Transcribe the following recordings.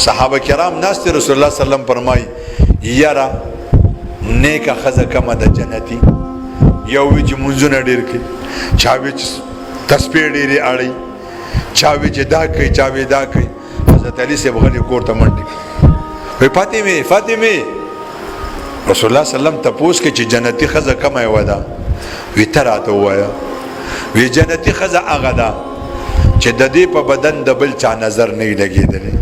صحابه کرام ناس ته رسول الله صلی الله علیه وسلم فرمای یاره نیکه ښځه کمه ده جنتي یو وی چې منځونه ډېر کوي چا وی چې تسبیح ډېرې اړوي چا وی چې دا کوي چا وی دا کوي حضرت علي صاحب غلی کور ته منډې وی فاطمه رسول الله صلی الله علیه وسلم تپوس کې چې جنتي ښځه کمه یوه ده وی ته راته ووایه وی جنتي ښځه هغه ده چې د دې په بدن د بل چا نظر نه وي لګېدلی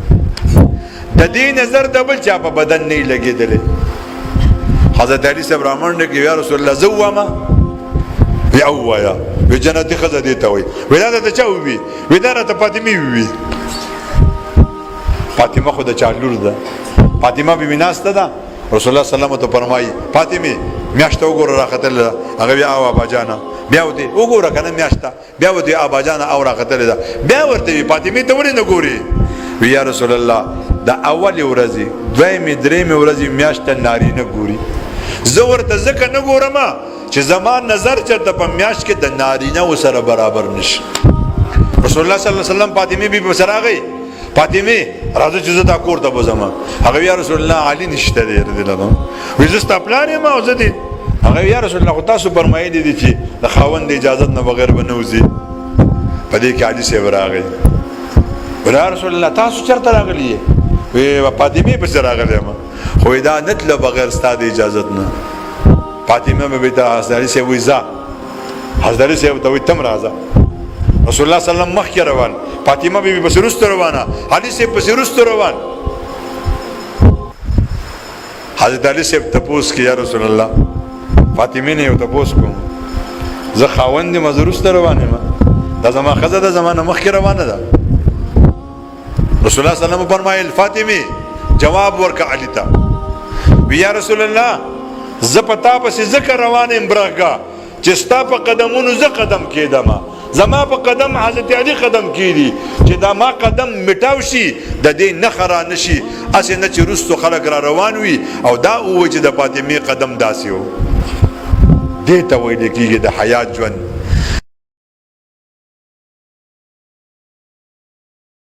د دې نظر د بل چا په بدن نه وي لګېدلی حضرت علي صاحب رامنډه کې یا رسول الله زه ووایم وی او ووایه وی جنتي ښځه دې ته وایي وی دا درته چا ووي وی دا راته فاطمې ووي فاطمه خو د چا لور ده فاطمه بیبي ناسته ده رسول الله صلی الله علیه وسلم ته فرمایي فاطمه میاشته وګوره راختلې ده هغه بیا او اباجانه بیا ودې وګوره کنه میاشته بیا ودې اباجانه او راختلې ده بیا ورته وی فاطمه ته ولې نه ګوري وی یا رسول الله د اول ورځې دویمې درېمې ورځې میاشته نارینه ګوري زه ورته ځکه نه ګورم چې زما نظر چېرته په میاشت کې د نارینه سره برابر نشي رسول الله صلی الله علیه وسلم فاطمه بیبي سره راغی فاطمه راځه چې زه دا کور ته بوځم هغه یا رسول الله علي نشته دی رضی الله عنه وی زه ستا پلار یم او زه دې هغه یا رسول الله خو تاسو فرمایلي دي چې د خاوند د اجازت نه بغیر به نه وځي په دې کې علي صاحب راغی یا رسول الله تاسو چېرته راغلي یې وی فاطمه پسې راغلی یم خو دا نه تله بغیر ستا د اجازت نه فاطمه مې بېته حضرت علي صاحب وایي ځه حضرت علي صاحب ته وایي تم راځه رسول الله صلی الله علیه وسلم مخکې روان فاطمه بیبي پسې وروسته روانه علي صاحب پسې وروسته روان حضرت علي صاحب تپوس کې یا رسول الله فاطمه نه یو تپوس کوم زه خاوند یم زه وروسته روان یم دا زما ښځه ده زما نه مخکې روانه ده رسول الله صلی الله علیه وسلم فرمایل فاطمه جواب ورکړه علي ته وی یا رسول الله زه په تا پسې ځکه روان یم برخګه چې ستا په قدمونو زه قدم کېدم زما په قدم حضرت علي قدم کېدي چې دا ما قدم مټاو شي د دې نښه را نه شي هسې نه چې وروستو خلک را روان وي او دا ووایي چې د فاطمې قدم داسې و دې ته ویل کېږي د حیات ژوند